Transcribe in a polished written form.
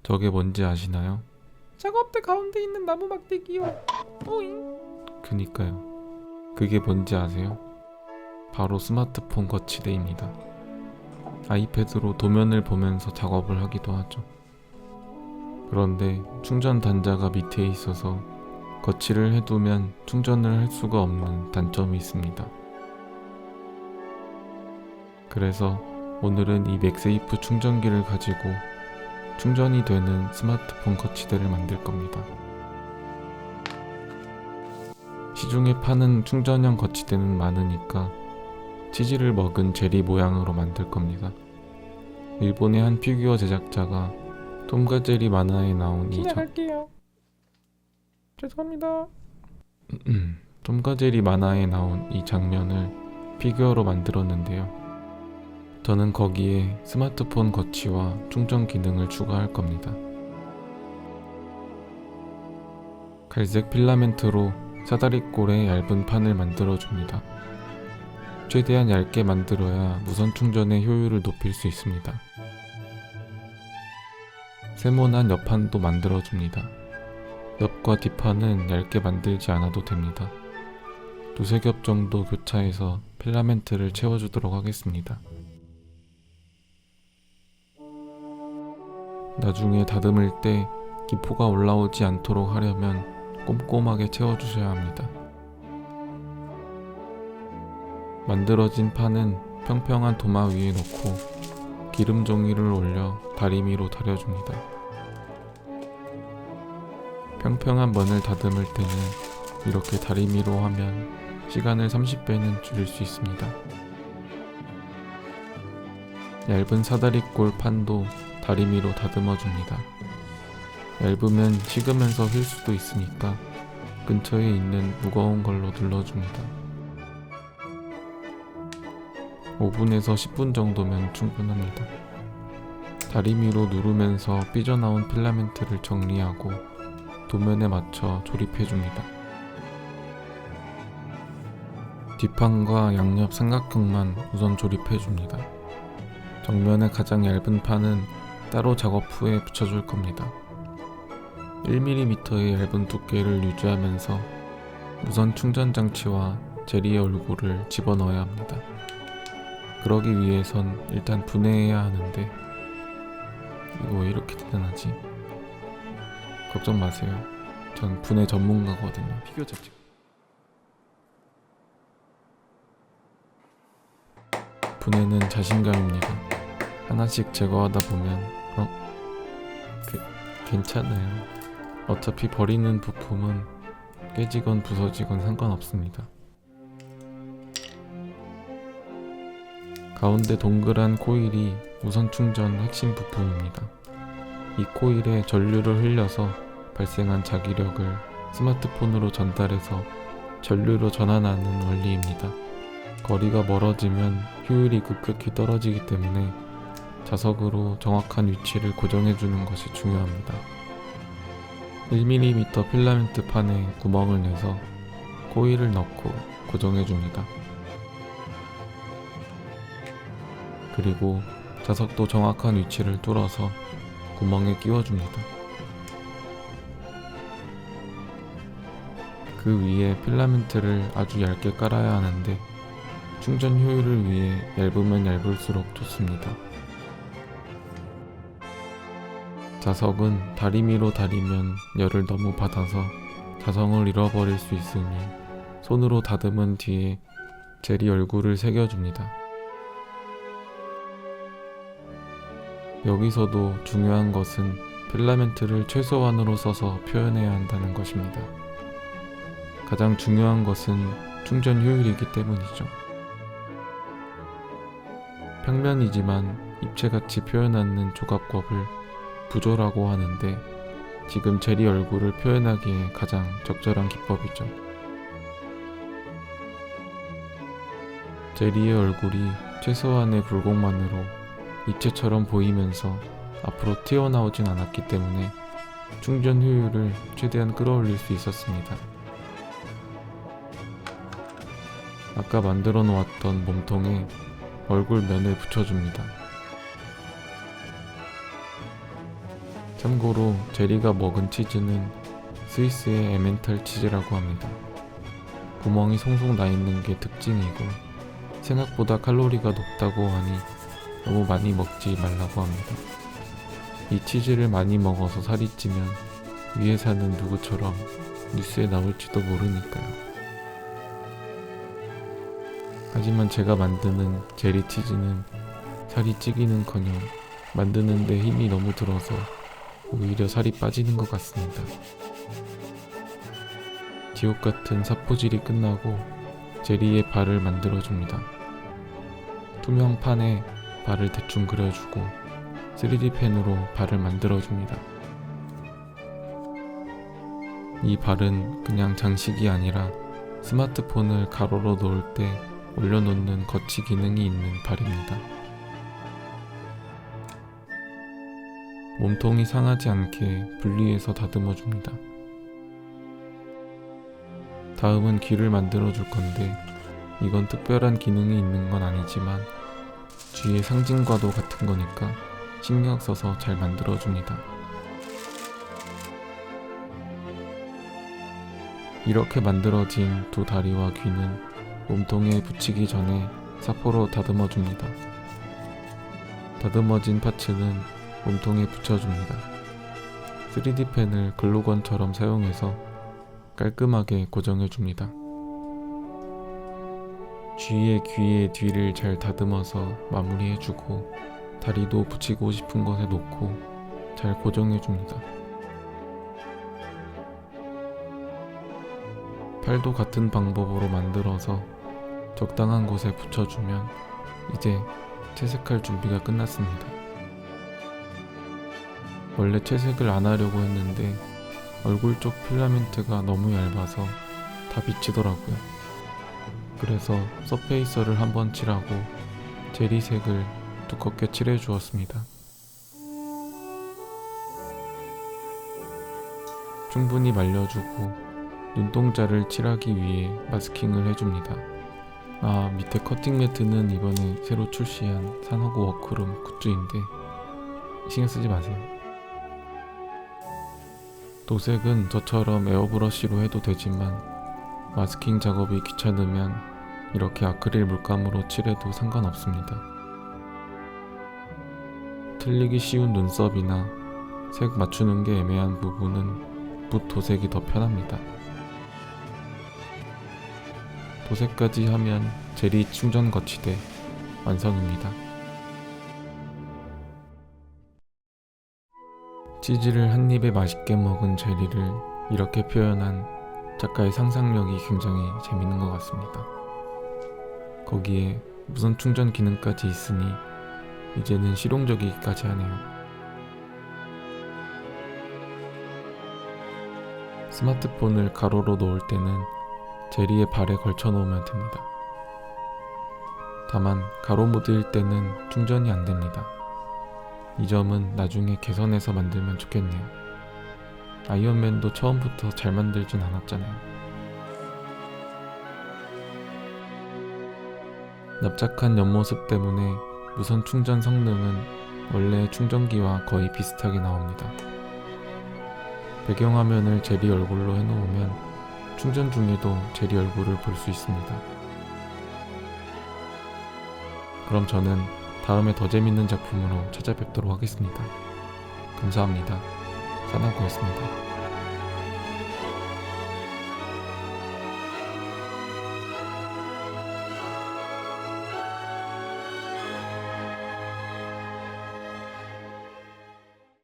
저게 뭔지 아시나요? 작업대 가운데 있는 나무 막대기요. 오잉. 그니까요. 그게 뭔지 아세요? 바로 스마트폰 거치대입니다. 아이패드로 도면을 보면서 작업을 하기도 하죠. 그런데 충전 단자가 밑에 있어서 거치를 해두면 충전을 할 수가 없는 단점이 있습니다. 그래서 오늘은 이 맥세이프 충전기를 가지고 충전이 되는 스마트폰 거치대를 만들 겁니다. 시중에 파는 충전형 거치대는 많으니까 치즈를 먹은 제리 모양으로 만들 겁니다. 일본의 한 피규어 제작자가 톰과 제리 만화에 나온 시작할게요. 죄송합니다. 톰과 제리 만화에 나온 이 장면을 피규어로 만들었는데요. 저는 거기에 스마트폰 거치와 충전 기능을 추가할 겁니다. 갈색 필라멘트로 사다리꼴의 얇은 판을 만들어줍니다. 최대한 얇게 만들어야 무선 충전의 효율을 높일 수 있습니다. 세모난 옆판도 만들어줍니다. 옆과 뒷판은 얇게 만들지 않아도 됩니다. 두세 겹 정도 교차해서 필라멘트를 채워주도록 하겠습니다. 나중에 다듬을 때 기포가 올라오지 않도록 하려면 꼼꼼하게 채워주셔야 합니다. 만들어진 판은 평평한 도마 위에 놓고 기름 종이를 올려 다리미로 다려줍니다. 평평한 면을 다듬을 때는 이렇게 다리미로 하면 시간을 30배는 줄일 수 있습니다. 얇은 사다리꼴 판도 다리미로 다듬어줍니다. 얇으면 식으면서 휠 수도 있으니까 근처에 있는 무거운 걸로 눌러줍니다. 5분에서 10분 정도면 충분합니다. 다리미로 누르면서 삐져나온 필라멘트를 정리하고 도면에 맞춰 조립해줍니다. 뒷판과 양옆 삼각형만 우선 조립해줍니다. 정면의 가장 얇은 판은 따로 작업 후에 붙여줄 겁니다. 1mm의 얇은 두께를 유지하면서 무선 충전 장치와 제리의 얼굴을 집어넣어야 합니다. 그러기 위해선 일단 분해해야 하는데 이거 왜 이렇게 대단하지? 걱정 마세요. 전 분해 전문가거든요. 피규어 제작. 분해는 자신감입니다. 하나씩 제거하다 보면 괜찮아요. 어차피 버리는 부품은 깨지건 부서지건 상관없습니다. 가운데 동그란 코일이 무선 충전 핵심 부품입니다. 이 코일에 전류를 흘려서 발생한 자기력을 스마트폰으로 전달해서 전류로 전환하는 원리입니다. 거리가 멀어지면 효율이 급격히 떨어지기 때문에 자석으로 정확한 위치를 고정해주는 것이 중요합니다. 1mm 필라멘트 판에 구멍을 내서 코일을 넣고 고정해줍니다. 그리고 자석도 정확한 위치를 뚫어서 구멍에 끼워줍니다. 그 위에 필라멘트를 아주 얇게 깔아야 하는데 충전 효율을 위해 얇으면 얇을수록 좋습니다. 자석은 다리미로 다리면 열을 너무 받아서 자성을 잃어버릴 수 있으니 손으로 다듬은 뒤에 제리 얼굴을 새겨줍니다. 여기서도 중요한 것은 필라멘트를 최소한으로 써서 표현해야 한다는 것입니다. 가장 중요한 것은 충전 효율이기 때문이죠. 평면이지만 입체같이 표현하는 조각법을 부조라고 하는데 지금 제리 얼굴을 표현하기에 가장 적절한 기법이죠. 제리의 얼굴이 최소한의 굴곡만으로 입체처럼 보이면서 앞으로 튀어나오진 않았기 때문에 충전 효율을 최대한 끌어올릴 수 있었습니다. 아까 만들어 놓았던 몸통에 얼굴 면을 붙여줍니다. 참고로 제리가 먹은 치즈는 스위스의 에멘탈 치즈라고 합니다. 구멍이 송송 나 있는 게 특징이고 생각보다 칼로리가 높다고 하니 너무 많이 먹지 말라고 합니다. 이 치즈를 많이 먹어서 살이 찌면 위에 사는 누구처럼 뉴스에 나올지도 모르니까요. 하지만 제가 만드는 제리 치즈는 살이 찌기는커녕 만드는데 힘이 너무 들어서 오히려 살이 빠지는 것 같습니다. 지옥 같은 사포질이 끝나고 제리의 발을 만들어줍니다. 투명 판에 발을 대충 그려주고 3D 펜으로 발을 만들어줍니다. 이 발은 그냥 장식이 아니라 스마트폰을 가로로 놓을 때 올려놓는 거치 기능이 있는 발입니다. 몸통이 상하지 않게 분리해서 다듬어줍니다. 다음은 귀를 만들어줄 건데 이건 특별한 기능이 있는 건 아니지만 쥐의 상징과도 같은 거니까 신경 써서 잘 만들어줍니다. 이렇게 만들어진 두 다리와 귀는 몸통에 붙이기 전에 사포로 다듬어줍니다. 다듬어진 파츠는 몸통에 붙여줍니다. 3D 펜을 글루건처럼 사용해서 깔끔하게 고정해줍니다. 쥐의 귀의 뒤를 잘 다듬어서 마무리해주고 다리도 붙이고 싶은 곳에 놓고 잘 고정해줍니다. 팔도 같은 방법으로 만들어서 적당한 곳에 붙여주면 이제 채색할 준비가 끝났습니다. 원래 채색을 안 하려고 했는데 얼굴 쪽 필라멘트가 너무 얇아서 다 비치더라고요. 그래서 서페이서를 한번 칠하고 제리색을 두껍게 칠해 주었습니다. 충분히 말려주고 눈동자를 칠하기 위해 마스킹을 해줍니다. 밑에 커팅 매트는 이번에 새로 출시한 산호구 워크룸 굿즈인데 신경 쓰지 마세요. 도색은 저처럼 에어브러쉬로 해도 되지만 마스킹 작업이 귀찮으면 이렇게 아크릴 물감으로 칠해도 상관없습니다. 틀리기 쉬운 눈썹이나 색 맞추는 게 애매한 부분은 붓 도색이 더 편합니다. 도색까지 하면 제리 충전 거치대 완성입니다. 치즈를 한 입에 맛있게 먹은 제리를 이렇게 표현한 작가의 상상력이 굉장히 재밌는 것 같습니다. 거기에 무선 충전 기능까지 있으니 이제는 실용적이기까지 하네요. 스마트폰을 가로로 놓을 때는 제리의 발에 걸쳐 놓으면 됩니다. 다만 가로 모드일 때는 충전이 안 됩니다. 이 점은 나중에 개선해서 만들면 좋겠네요. 아이언맨도 처음부터 잘 만들진 않았잖아요. 납작한 옆모습 때문에 무선 충전 성능은 원래 충전기와 거의 비슷하게 나옵니다. 배경화면을 제리 얼굴로 해놓으면 충전 중에도 제리 얼굴을 볼 수 있습니다. 그럼 저는 다음에 더 재밌는 작품으로 찾아뵙도록 하겠습니다. 감사합니다. 산하구였습니다.